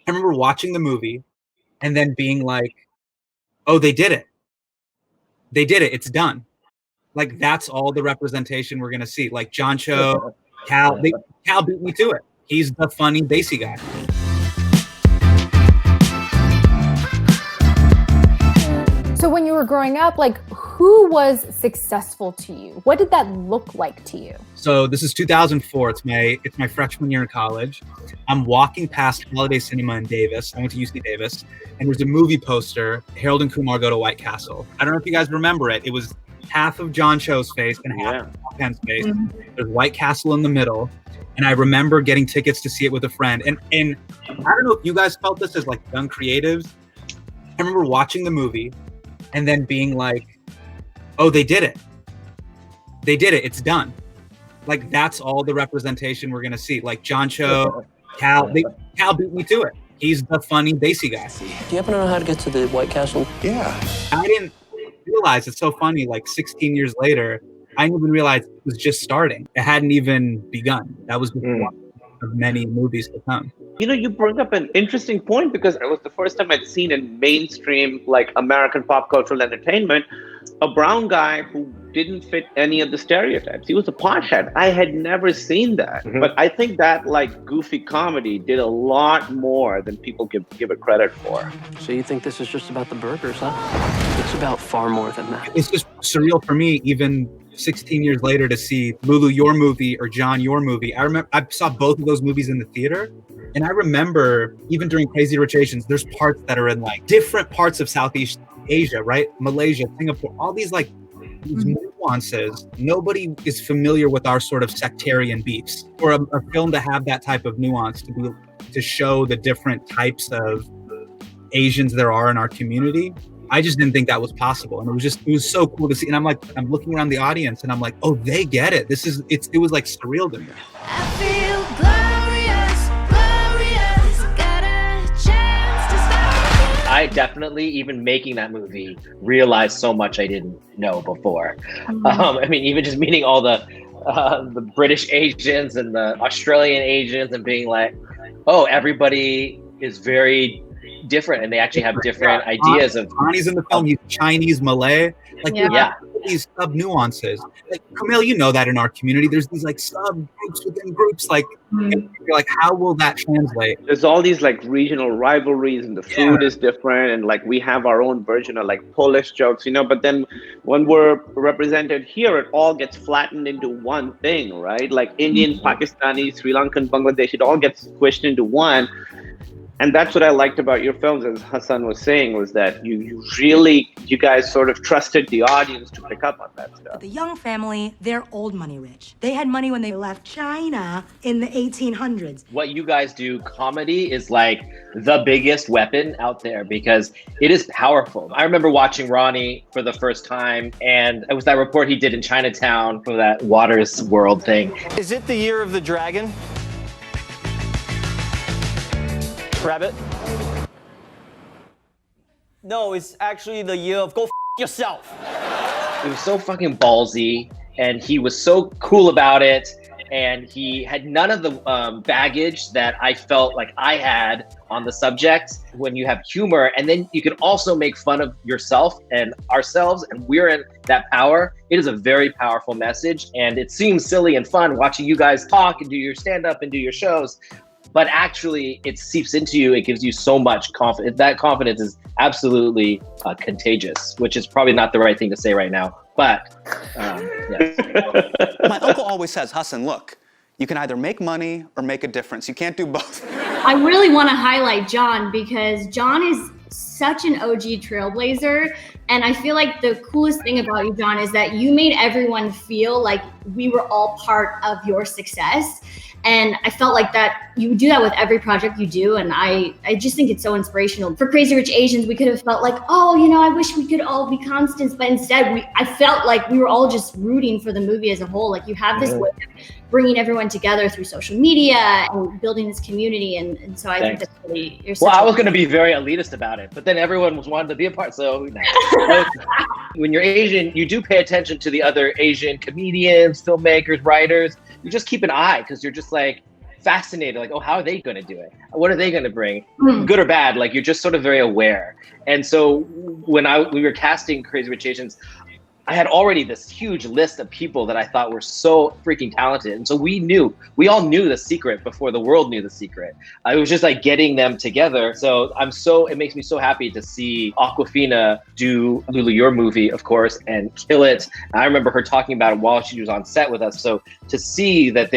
I remember watching the movie and then being like, oh, they did it. They did it. It's done. Like, that's all the representation we're going to see. Like, John Cho, Cal beat me to it. He's the funny, bassy guy. So when you were growing up, like, who was successful to you? What did that look like to you? So this is 2004. It's my freshman year in college. I'm walking past Holiday Cinema in Davis. I went to UC Davis, and there's a movie poster, Harold and Kumar Go to White Castle. I don't know if you guys remember it. It was half of John Cho's face and half of Paul Penn's face. Mm-hmm. There's White Castle in the middle. And I remember getting tickets to see it with a friend. And I don't know if you guys felt this as like young creatives. I remember watching the movie and then being like, oh, they did it. They did it. It's done. Like, that's all the representation we're going to see. Like, John Cho, Cal beat me to it. He's the funny, bassy guy. Do you happen to know how to get to the White Castle? Yeah. I didn't realize, it's so funny, like 16 years later, I didn't even realize it was just starting. It hadn't even begun. That was one of many movies to come. You know, you brought up an interesting point, because it was the first time I'd seen in mainstream, like, American pop cultural entertainment, a brown guy who didn't fit any of the stereotypes. He was a pothead. I had never seen that. Mm-hmm. But I think that, like, goofy comedy did a lot more than people give it credit for. So you think this is just about the burgers, huh? It's about far more than that. It's just surreal for me, even 16 years later, to see Lulu, your movie, or John, your movie. I remember I saw both of those movies in the theater. And I remember even during Crazy Rich Asians, there's parts that are in like different parts of Southeast Asia, right? Malaysia, Singapore, all these like these nuances. Nobody is familiar with our sort of sectarian beefs. For a film to have that type of nuance, to show the different types of Asians there are in our community, I just didn't think that was possible. And it was so cool to see. And I'm looking around the audience and I'm like, oh, they get it. It was like surreal to me. I feel glorious, got a chance to stop. I definitely, even making that movie, realized so much I didn't know before. I mean, even just meeting all the British Asians and the Australian Asians and being like, oh, everybody is very different, and they actually have different ideas of. Johnny's in the film. He's Chinese, Malay. Like, these sub nuances. Like, Kumail, you know that in our community, there's these like sub groups within groups. Like, you're like, how will that translate? There's all these like regional rivalries, and the food is different, and like we have our own version of like Polish jokes, you know. But then when we're represented here, it all gets flattened into one thing, right? Like Indian, Pakistani, Sri Lankan, Bangladesh, it all gets squished into one. And that's what I liked about your films, as Hasan was saying, was that you guys sort of trusted the audience to pick up on that stuff. The young family, they're old money rich. They had money when they left China in the 1800s. What you guys do, comedy is like the biggest weapon out there because it is powerful. I remember watching Ronnie for the first time, and it was that report he did in Chinatown for that Waters World thing. Is it the year of the dragon? Rabbit? No, it's actually the year of go f yourself. It was so fucking ballsy, and he was so cool about it, and he had none of the baggage that I felt like I had on the subject. When you have humor, and then you can also make fun of yourself and ourselves, and we're in that power. It is a very powerful message, and it seems silly and fun watching you guys talk and do your stand-up and do your shows. But actually, it seeps into you. It gives you so much confidence. That confidence is absolutely contagious, which is probably not the right thing to say right now. But yes. My uncle always says, Hasan, look, you can either make money or make a difference. You can't do both. I really want to highlight Jon, because Jon is such an OG trailblazer. And I feel like the coolest thing about you, Jon, is that you made everyone feel like we were all part of your success. And I felt like that you do that with every project you do. And I just think it's so inspirational. For Crazy Rich Asians, we could have felt like, oh, you know, I wish we could all be constants. But instead, I felt like we were all just rooting for the movie as a whole. Like, you have this way of bringing everyone together through social media and building this community. And so I think that's really, well, I was going to be very elitist about it, but then everyone wanted to be a part. So when you're Asian, you do pay attention to the other Asian comedians, filmmakers, writers. You just keep an eye, because you're just like, fascinated, like, oh, how are they going to do it? What are they going to bring? Good or bad? Like, you're just sort of very aware. And so when we were casting Crazy Rich Asians, I had already this huge list of people that I thought were so freaking talented. And so we all knew the secret before the world knew the secret. It was just like getting them together. So it makes me so happy to see Awkwafina do Lulu, your movie, of course, and kill it. I remember her talking about it while she was on set with us. So to see that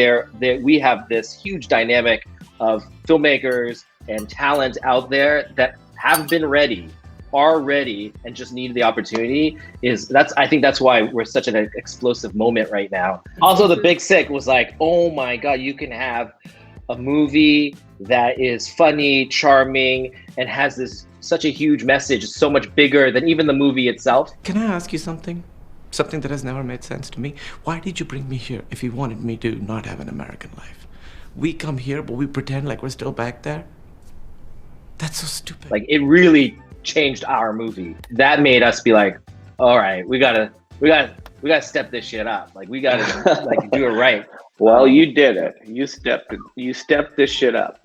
we have this huge dynamic of filmmakers and talent out there that have been ready, are ready, and just need the opportunity I think that's why we're such an explosive moment right now. Also, The Big Sick was like, oh my God, you can have a movie that is funny, charming, and has such a huge message, so much bigger than even the movie itself. Can I ask you something? Something that has never made sense to me. Why did you bring me here if you wanted me to not have an American life? We come here, but we pretend like we're still back there? That's so stupid. Like, it really changed our movie. That made us be like, all right, we gotta step this shit up. Like, we gotta like do it right. Well, you did it. You stepped this shit up.